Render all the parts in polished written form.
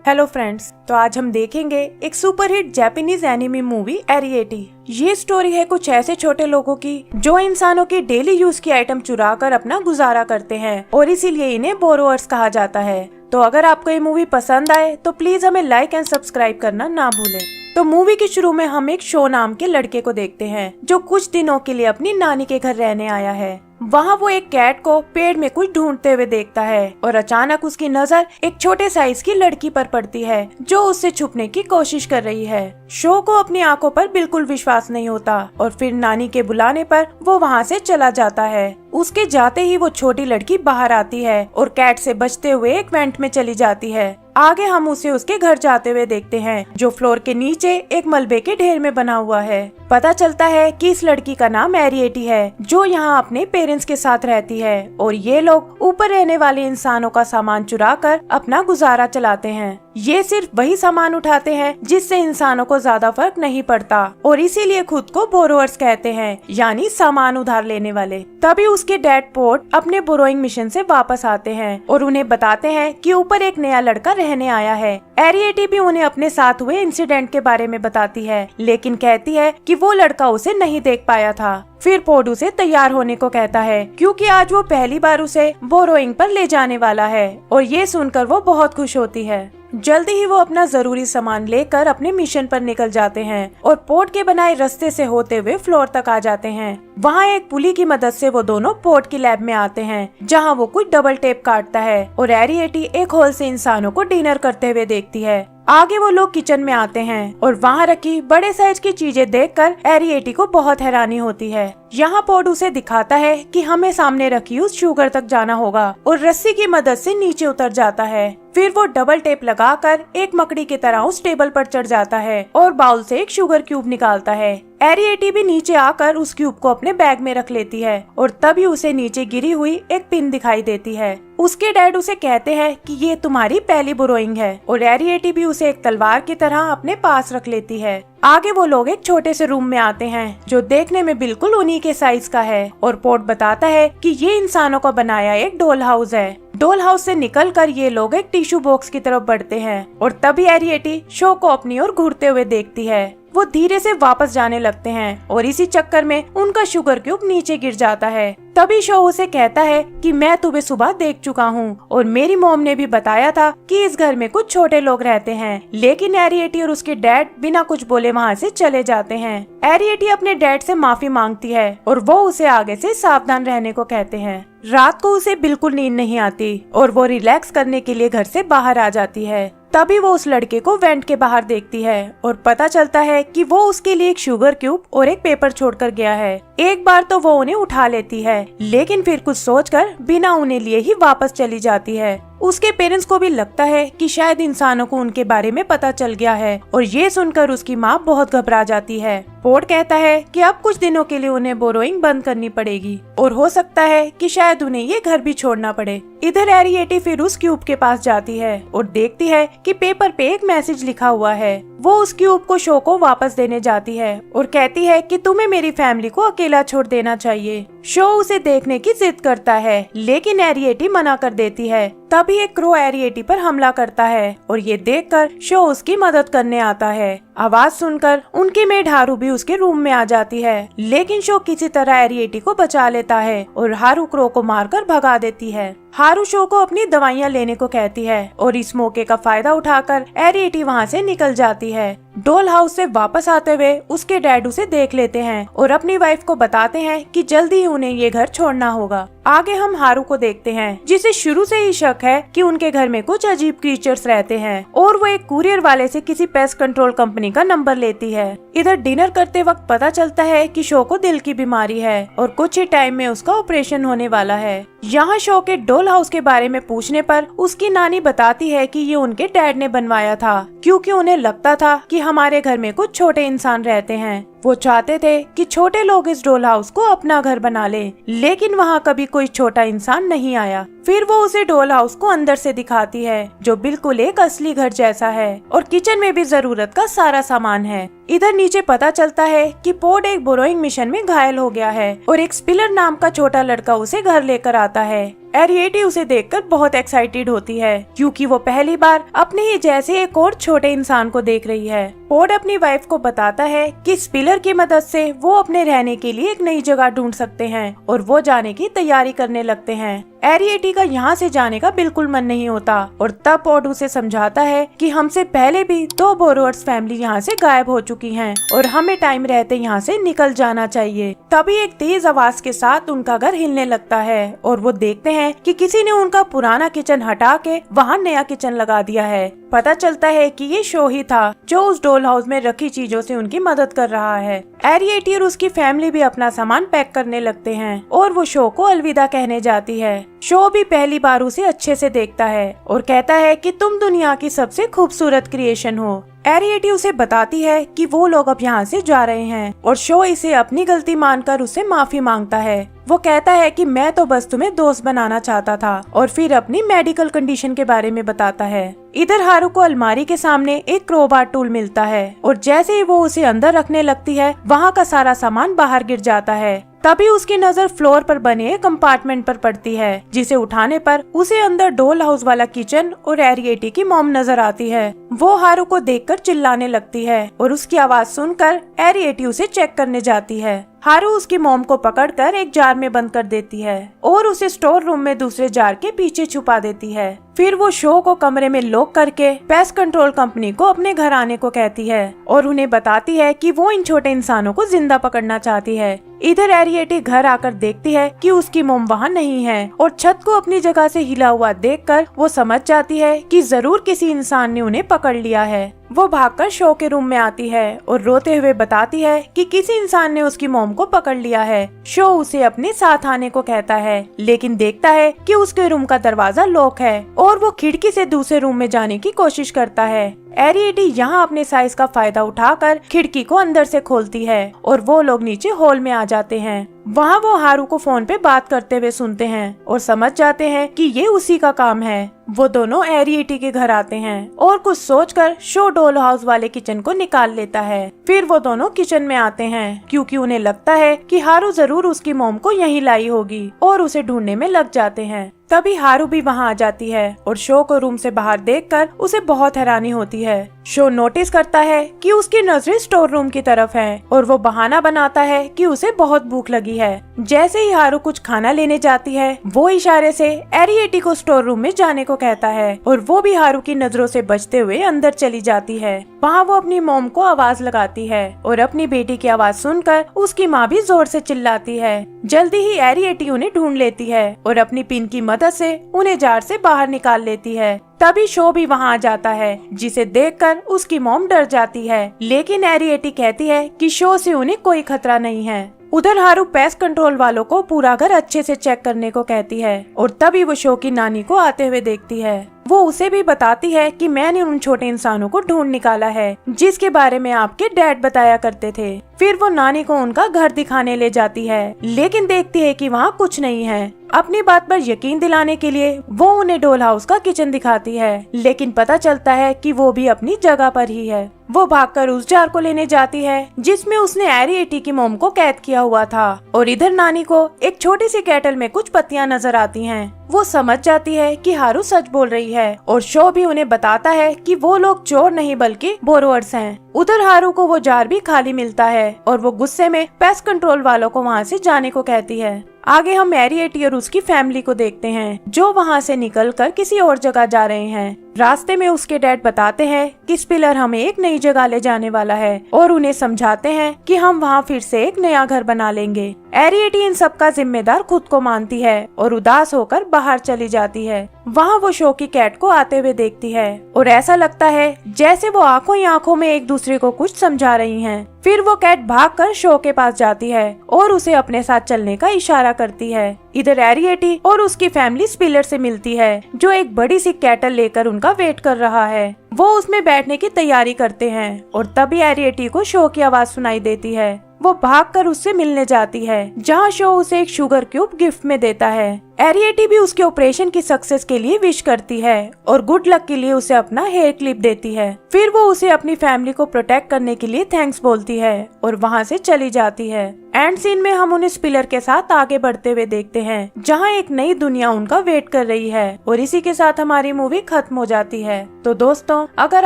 Hello friends, तो आज हम देखेंगे एक सुपरहिट जापानीज एनिमे मूवी एरिएटी। ये स्टोरी है कुछ ऐसे छोटे लोगों की जो इंसानों की डेली यूज की आइटम चुरा कर अपना गुजारा करते हैं और इसीलिए इन्हें बोरोअर्स कहा जाता है। तो अगर आपको ये मूवी पसंद आए तो प्लीज हमें लाइक एंड सब्सक्राइब करना ना भूलें। तो मूवी के शुरू में हम एक शो नाम के लड़के को देखते हैं जो कुछ दिनों के लिए अपनी नानी के घर रहने आया है। वहाँ वो एक कैट को पेड़ में कुछ ढूंढते हुए देखता है और अचानक उसकी नजर एक छोटे साइज की लड़की पर पड़ती है जो उससे छुपने की कोशिश कर रही है। शो को अपनी आंखों पर बिल्कुल विश्वास नहीं होता और फिर नानी के बुलाने पर वो वहाँ से चला जाता है। उसके जाते ही वो छोटी लड़की बाहर आती है और कैट से बचते हुए एक वेंट में चली जाती है। आगे हम उसे उसके घर जाते हुए देखते हैं जो फ्लोर के नीचे एक मलबे के ढेर में बना हुआ है। पता चलता है कि इस लड़की का नाम एरिएटी है जो यहाँ अपने पेरेंट्स के साथ रहती है और ये लोग ऊपर रहने वाले इंसानों का सामान चुरा कर अपना गुजारा चलाते हैं। ये सिर्फ वही सामान उठाते हैं जिससे इंसानों को ज्यादा फर्क नहीं पड़ता और इसीलिए खुद को बोरोअर्स कहते हैं, यानी सामान उधार लेने वाले। तभी उसके डैड पोर्ट अपने बोरोइंग मिशन से वापस आते हैं और उन्हें बताते हैं कि ऊपर एक नया लड़का रहने आया है। एरिएटी भी उन्हें अपने साथ हुए इंसिडेंट के बारे में बताती है, लेकिन कहती है कि वो लड़का उसे नहीं देख पाया था। फिर पोर्ट उसे तैयार होने को कहता है क्योंकि आज वो पहली बार उसे बोरोइंग पर ले जाने वाला है और ये सुनकर वो बहुत खुश होती है। जल्दी ही वो अपना जरूरी सामान लेकर अपने मिशन पर निकल जाते हैं और पोर्ट के बनाए रास्ते से होते हुए फ्लोर तक आ जाते हैं। वहाँ एक पुली की मदद से वो दोनों पोर्ट की लैब में आते हैं जहाँ वो कुछ डबल टेप काटता है और एरिएटी एक होल से इंसानों को डिनर करते हुए देखती है। आगे वो लोग किचन में आते हैं और वहाँ रखी बड़े साइज की चीजें देखकर एरिएटी को बहुत हैरानी होती है। यहाँ पोर्ट उसे दिखाता है कि हमें सामने रखी उस शुगर तक जाना होगा और रस्सी की मदद से नीचे उतर जाता है। फिर वो डबल टेप लगाकर एक मकड़ी की तरह उस टेबल पर चढ़ जाता है और बाउल से एक शुगर क्यूब निकालता है। एरिएटी भी नीचे आकर उस क्यूब को अपने बैग में रख लेती है और तभी उसे नीचे गिरी हुई एक पिन दिखाई देती है। उसके डैड उसे कहते हैं कि ये तुम्हारी पहली बोरोइंग है और एरिएटी भी उसे एक तलवार की तरह अपने पास रख लेती है। आगे वो लोग एक छोटे से रूम में आते हैं जो देखने में बिल्कुल उन्हीं के साइज का है और पोर्ट बताता है कि ये इंसानों का बनाया एक डॉल हाउस है। डॉल हाउस से निकलकर ये लोग एक टिश्यू बॉक्स की तरफ बढ़ते हैं और तभी एरिएटी शो को अपनी ओर घूरते हुए देखती है। वो धीरे से वापस जाने लगते हैं और इसी चक्कर में उनका शुगर क्यूब नीचे गिर जाता है। तभी शो उसे कहता है कि मैं तुम्हें सुबह देख चुका हूँ और मेरी मॉम ने भी बताया था कि इस घर में कुछ छोटे लोग रहते हैं। लेकिन एरिएटी और उसके डैड बिना कुछ बोले वहाँ से चले जाते हैं। एरिएटी अपने डैड से माफी मांगती है और वो उसे आगे से सावधान रहने को कहते हैं। रात को उसे बिल्कुल नींद नहीं आती और वो रिलैक्स करने के लिए घर से बाहर आ जाती है। तभी वो उस लड़के को वेंट के बाहर देखती है और पता चलता है कि वो उसके लिए एक शुगर क्यूब और एक पेपर छोड़कर गया है। एक बार तो वो उन्हें उठा लेती है लेकिन फिर कुछ सोचकर बिना उन्हें लिए ही वापस चली जाती है। उसके पेरेंट्स को भी लगता है कि शायद इंसानों को उनके बारे में पता चल गया है और ये सुनकर उसकी माँ बहुत घबरा जाती है। पोर्ट कहता है कि अब कुछ दिनों के लिए उन्हें बोरोइंग बंद करनी पड़ेगी और हो सकता है कि शायद उन्हें ये घर भी छोड़ना पड़े। इधर एरिएटी फिर उस क्यूब के पास जाती है और देखती है कि पेपर पे एक मैसेज लिखा हुआ है। वो उस क्यूब को शो को वापस देने जाती है और कहती है कि तुम्हें मेरी फैमिली को अकेला छोड़ देना चाहिए। शो उसे देखने की जिद करता है लेकिन एरिएटी मना कर देती है। तभी एक क्रो एरिएटी पर हमला करता है और ये देखकर शो उसकी मदद करने आता है। आवाज सुनकर उनकी मेड हारू भी उसके रूम में आ जाती है लेकिन शो किसी तरह एरिएटी को बचा लेता है और हारू क्रो को मारकर भगा देती है। हारू शो को अपनी दवाइयाँ लेने को कहती है और इस मौके का फायदा उठाकर एरिएटी वहाँ से निकल जाती है। डॉल हाउस से वापस आते हुए उसके डैड उसे देख लेते हैं और अपनी वाइफ को बताते हैं कि जल्दी ही उन्हें ये घर छोड़ना होगा। आगे हम हारू को देखते हैं जिसे शुरू से ही शक है कि उनके घर में कुछ अजीब क्रीचर्स रहते हैं और वो एक कुरियर वाले से किसी पेस्ट कंट्रोल कंपनी का नंबर लेती है। इधर डिनर करते वक्त पता चलता है कि शो को दिल की बीमारी है और कुछ ही टाइम में उसका ऑपरेशन होने वाला है। यहाँ शो के डॉल हाउस के बारे में पूछने पर उसकी नानी बताती है कि ये उनके डैड ने बनवाया था क्योंकि उन्हें लगता था कि हमारे घर में कुछ छोटे इंसान रहते हैं। वो चाहते थे कि छोटे लोग इस डॉल हाउस को अपना घर बना लें, लेकिन वहाँ कभी कोई छोटा इंसान नहीं आया। फिर वो उसे डॉल हाउस को अंदर से दिखाती है जो बिल्कुल एक असली घर जैसा है और किचन में भी जरूरत का सारा सामान है। इधर नीचे पता चलता है कि पोर्ट एक बोरोइंग मिशन में घायल हो गया है और एक स्पिलर नाम का छोटा लड़का उसे घर लेकर आता है। एरिएटी उसे देखकर बहुत एक्साइटेड होती है क्योंकि वो पहली बार अपने ही जैसे एक और छोटे इंसान को देख रही है। फोर्ड अपनी वाइफ को बताता है कि स्पिलर की मदद से वो अपने रहने के लिए एक नई जगह ढूंढ सकते हैं और वो जाने की तैयारी करने लगते हैं। एरिएटी का यहाँ से जाने का बिल्कुल मन नहीं होता और तब फोर्ड उसे समझाता है कि हमसे पहले भी 2 बोरोवर्स फैमिली यहाँ से गायब हो चुकी हैं और हमें टाइम रहते यहाँ से निकल जाना चाहिए। तभी एक तेज आवाज के साथ उनका घर हिलने लगता है और वो देखते हैं कि किसी ने उनका पुराना किचन हटा के वहाँ नया किचन लगा दिया है। पता चलता है कि ये शो ही था जो उस डॉल हाउस में रखी चीजों से उनकी मदद कर रहा है। एरिएटी और उसकी फैमिली भी अपना सामान पैक करने लगते हैं और वो शो को अलविदा कहने जाती है। शो भी पहली बार उसे अच्छे से देखता है और कहता है कि तुम दुनिया की सबसे खूबसूरत क्रिएशन हो। एरिएटी उसे बताती है कि वो लोग अब यहाँ से जा रहे हैं और शो इसे अपनी गलती मानकर उससे माफी मांगता है। वो कहता है कि मैं तो बस तुम्हें दोस्त बनाना चाहता था और फिर अपनी मेडिकल कंडीशन के बारे में बताता है। इधर हारू को अलमारी के सामने एक क्रोबार टूल मिलता है और जैसे ही वो उसे अंदर रखने लगती है वहाँ का सारा सामान बाहर गिर जाता है। तभी उसकी नजर फ्लोर पर बने एक कंपार्टमेंट पर पड़ती है जिसे उठाने पर उसे अंदर डॉल हाउस वाला किचन और एरिएटी की मॉम नजर आती है। वो हारू को देखकर चिल्लाने लगती है और उसकी आवाज सुनकर एरिएटी उसे चेक करने जाती है। हारू उसकी मॉम को पकड़कर एक जार में बंद कर देती है और उसे स्टोर रूम में दूसरे जार के पीछे छुपा देती है। फिर वो शो को कमरे में लॉक करके पेस्ट कंट्रोल कंपनी को अपने घर आने को कहती है और उन्हें बताती है कि वो इन छोटे इंसानों को जिंदा पकड़ना चाहती है। इधर एरिएटी घर आकर देखती है कि उसकी मोम वहाँ नहीं है और छत को अपनी जगह से हिला हुआ देखकर वो समझ जाती है कि जरूर किसी इंसान ने उन्हें पकड़ लिया है। वो भागकर शो के रूम में आती है और रोते हुए बताती है कि किसी इंसान ने उसकी मोम को पकड़ लिया है। शो उसे अपने साथ आने को कहता है लेकिन देखता है कि उसके रूम का दरवाजा लॉक है और वो खिड़की से दूसरे रूम में जाने की कोशिश करता है। एरिएटी यहाँ अपने साइज का फायदा उठाकर खिड़की को अंदर से खोलती है और वो लोग नीचे हॉल में आ जाते हैं। वहाँ वो हारू को फोन पे बात करते हुए सुनते हैं और समझ जाते हैं कि ये उसी का काम है। वो दोनों एरिएटी के घर आते हैं और कुछ सोचकर शो डॉल हाउस वाले किचन को निकाल लेता है। फिर वो दोनों किचन में आते हैं क्योंकि उन्हें लगता है कि हारू जरूर उसकी मोम को यहीं लाई होगी और उसे ढूंढने में लग जाते हैं। तभी हारू भी वहाँ आ जाती है और शो को रूम से बाहर देखकर उसे बहुत हैरानी होती है। शो नोटिस करता है कि उसकी नजरें स्टोर रूम की तरफ हैं और वो बहाना बनाता है कि उसे बहुत भूख लगी है। जैसे ही हारू कुछ खाना लेने जाती है वो इशारे से एरिएटी को स्टोर रूम में जाने को कहता है और वो भी हारू की नजरों से बचते हुए अंदर चली जाती है। वहाँ वो अपनी मॉम को आवाज लगाती है और अपनी बेटी की आवाज सुनकर उसकी माँ भी जोर से चिल्लाती है। जल्दी ही एरिएटी उन्हें ढूंढ लेती है और अपनी पिन की मदद से उन्हें जार से बाहर निकाल लेती है। तभी शो भी वहाँ आ जाता है जिसे देखकर उसकी मॉम डर जाती है लेकिन एरिएटी कहती है कि शो से उन्हें कोई खतरा नहीं है। उधर हारू पेस्ट कंट्रोल वालों को पूरा घर अच्छे से चेक करने को कहती है और तभी वो शो की नानी को आते हुए देखती है। वो उसे भी बताती है कि मैंने उन छोटे इंसानों को ढूंढ निकाला है जिसके बारे में आपके डैड बताया करते थे। फिर वो नानी को उनका घर दिखाने ले जाती है लेकिन देखती है कि वहाँ कुछ नहीं है। अपनी बात पर यकीन दिलाने के लिए वो उन्हें डॉल हाउस का किचन दिखाती है लेकिन पता चलता है कि वो भी अपनी जगह पर ही है। वो भागकर उस जार को लेने जाती है जिसमें उसने एरिएटी की मोम को कैद किया हुआ था और इधर नानी को एक छोटी सी केटल में कुछ पत्तियां नजर आती हैं। वो समझ जाती है कि हारू सच बोल रही है और शो भी उन्हें बताता है कि वो लोग चोर नहीं बल्कि बोरोवर्स हैं। उधर हारू को वो जार भी खाली मिलता है और वो गुस्से में पेस्ट कंट्रोल वालों को वहाँ से जाने को कहती है। आगे हम एरिएटी और उसकी फैमिली को देखते हैं जो वहाँ से निकलकर किसी और जगह जा रहे हैं। रास्ते में उसके डैड बताते हैं कि स्पिलर हमें एक नई जगह ले जाने वाला है और उन्हें समझाते हैं कि हम वहाँ फिर से एक नया घर बना लेंगे। एरिएटी इन सब का जिम्मेदार खुद को मानती है और उदास होकर बाहर चली जाती है। वहाँ वो शो की कैट को आते हुए देखती है और ऐसा लगता है जैसे वो आंखों ही आंखों में एक दूसरे को कुछ समझा रही हैं। फिर वो कैट भागकर शो के पास जाती है और उसे अपने साथ चलने का इशारा करती है। इधर एरिएटी और उसकी फैमिली स्पिलर से मिलती है जो एक बड़ी सी कैटल लेकर उनका वेट कर रहा है। वो उसमें बैठने की तैयारी करते हैं और तभी एरिएटी को शो की आवाज सुनाई देती है। वो भागकर उससे मिलने जाती है जहाँ शो उसे एक शुगर क्यूब गिफ्ट में देता है। एरिएटी भी उसके ऑपरेशन की सक्सेस के लिए विश करती है और गुड लक के लिए उसे अपना हेयर क्लिप देती है। फिर वो उसे अपनी फैमिली को प्रोटेक्ट करने के लिए थैंक्स बोलती है और वहाँ से चली जाती है। एंड सीन में हम उन्हें स्पिलर के साथ आगे बढ़ते हुए देखते हैं, जहाँ एक नई दुनिया उनका वेट कर रही है। और इसी के साथ हमारी मूवी खत्म हो जाती है। तो दोस्तों, अगर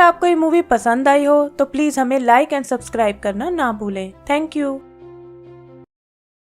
आपको ये मूवी पसंद आई हो तो प्लीज हमें लाइक एंड सब्सक्राइब करना ना भूलें। Thank you.